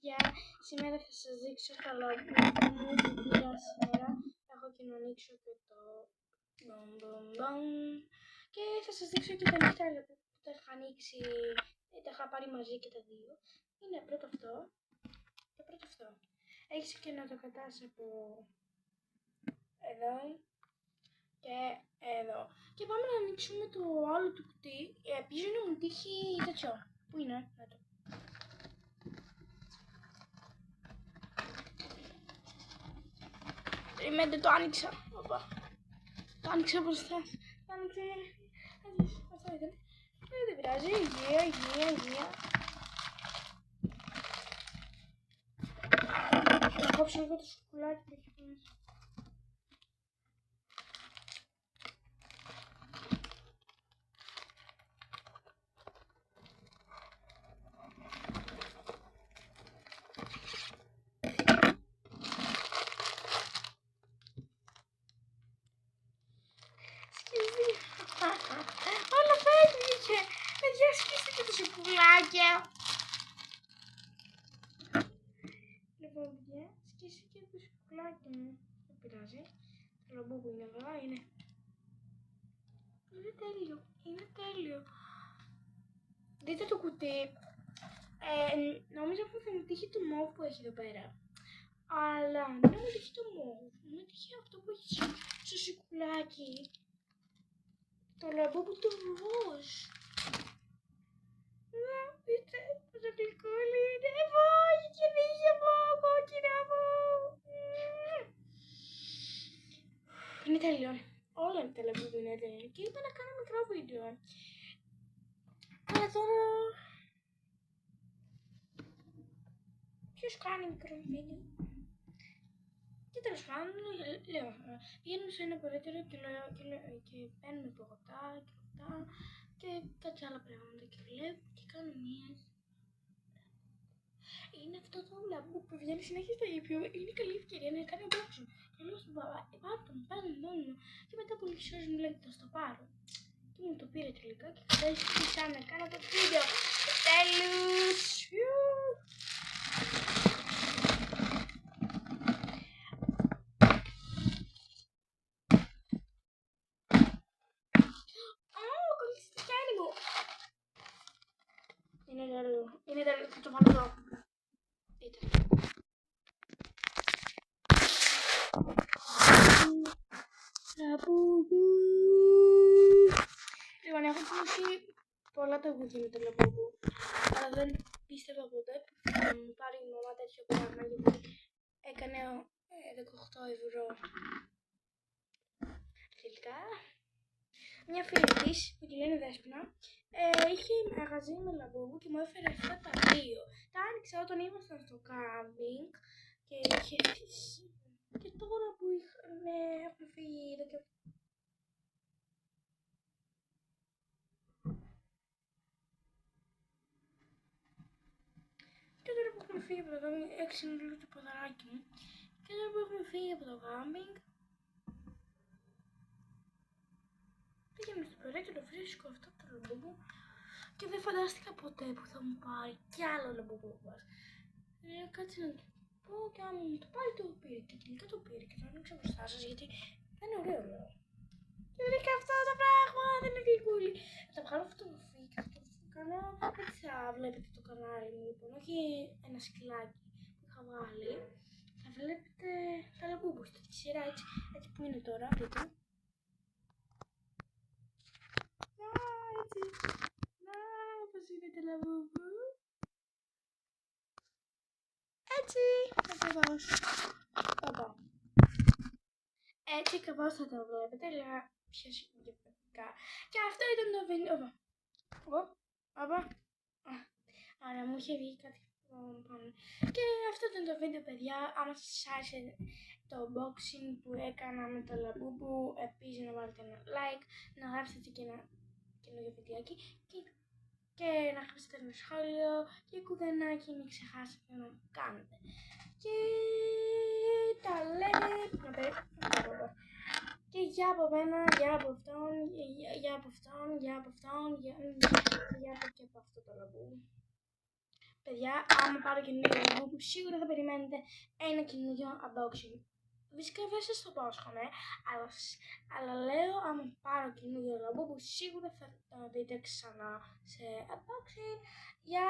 παιδιά, σήμερα θα σας δείξω το λαμπούκι μου που πήρα σήμερα. Έχω και να ανοίξω και το μπον. Και θα σας δείξω και τα νύχτα λαμπούκι που τα είχα ανοίξει, τα είχα πάρει μαζί και τα δύο. Είναι πρώτο αυτό και πρώτο αυτό. Έχεις και να το κρατάς από εδώ και εδώ. Και πάμε να ανοίξουμε το άλλο του κουτί. Ελπίζω να μου τύχει τέτοιο. Πού είναι, να το. Περιμένετε, το άνοιξα. Οπα. Το άνοιξα μπροστά. Το άνοιξα. Αυτό ήταν. Δεν πειράζει. Υγεία. Θα κόψω λίγο το σοκολάτι που έχει μέσα. Όλα φεύγηκε. Παιδιά, σκίστηκε το σοκολάκια. Λοιπόν, παιδιά, σκίστηκε το σοκολάκι μου. Δεν πειράζει. Το λαμπούκι είναι εδώ, είναι. Είναι τέλειο. Δείτε το κουτί. Νόμιζα πως θα μου τύχει το μοβ που έχει εδώ πέρα. Αλλά δεν μου τύχει το μοβ. Μου τύχει αυτό που έχει στο σοκολάκι. Το λαμπούκι του ροζ. Δείτε πόσο γλυκούλη είναι. Έχει και δίγια μου, κόκκινα μου. Είναι τέλειο. Όλα τα λαμπούκια είναι τέλειο. Και είπα να κάνω μικρό βίντεο. Αλλά τώρα... Ποιος κάνει μικρό βίντεο? Και τέλος πάντων, λέω, πηγαίνουμε σε ένα περίπτερο και παίρνουμε παγωτά και κάτι άλλα πράγματα και βλέπω και κάνω μία. Είναι αυτό το λαμπούκι που βγαίνει συνέχεια στο YouTube. Είναι καλή ευκαιρία να κάνει unboxing. Και λέω στον παπά, πάρ' τον μόνο. Και μετά από λίγες ώρες μου λέει, θα στο πάρω. Και μου το πήρε τελικά και κατάστησα να κάνω το βίντεο. Τέλος! Είναι τέλειο, θα το βάλω εδώ. Δείτε. Λαμπούκι. Λοιπόν, έχω ακούσει πολλά τα γούδια με το λαμπούκι. Αλλά δεν πίστευα ποτέ που θα μου πάρει η μαμά τέτοιο πράγμα, γιατί έκανε 18 ευρώ. Τελικά, μια φίλη της, που τη λένε Δέσποινα, είχε μαγαζί με λαμπούκι και μου έφερε αυτά τα δύο. Τα άνοιξα όταν ήμασταν στο κάμπινγκ και είχε φύσει. Και τώρα που έχουν φύγει εδώ και... Και τώρα που έχουμε φύγει από το κάμπινγκ, έξινε λίγο το ποδαράκι μου. Και τώρα που έχουμε φύγει από το κάμπινγκ, πήγαμε στο περίπτερο, βρίσκω αυτό το λαμπούκι και δεν φαντάστηκα ποτέ που θα μου πάρει κι άλλο λαμπούκι. Λέω κάτσε να το πω και αν μου το πάρει το πήρε και τελικά το πήρε και το άνοιξα μπροστά σας γιατί δεν είναι ωραίο λέω. Και βρήκα αυτό το πράγμα, δεν είναι γλυκούλη. Θα βγάλω φωτογραφία και θα το κάνω, έτσι θα βλέπετε το κανάλι μου λοιπόν, όχι ένα σκυλάκι που είχα βγάλει. Θα βλέπετε τα λαμπούκια στη σειρά έτσι που είναι τώρα, δείτε. Πώς είναι το λαμπούκι. Έτσι, θα το δώσω. Έτσι ακριβώς θα το βλέπετε, αλλά πιο συγκεκριμένα. Και αυτό ήταν το βίντεο. Άρα μου είχε βγει κάτι πάνω. Και αυτό ήταν το βίντεο, παιδιά. Άμα σας άρεσε το unboxing που έκανα με το λαμπούμπου, επίσης να βάλετε ένα like, να γράψετε και ένα καινούργιο βιντεάκι και να γράψετε ένα σχόλιο και κουδενάκι, μην ξεχάσετε να κάνετε. Και τα λέμε. Και για από μένα, για από αυτόν, για από αυτό το λαμπού. Παιδιά, άμα πάρω καινούργιο Labubu, σίγουρα θα περιμένετε ένα καινούργιο unboxing. Φυσικά δεν σας το πόσχομαι, αλλά λέω άμα πάρω καινούργιο Labubu, σίγουρα θα το δείτε ξανά σε unboxing. Γεια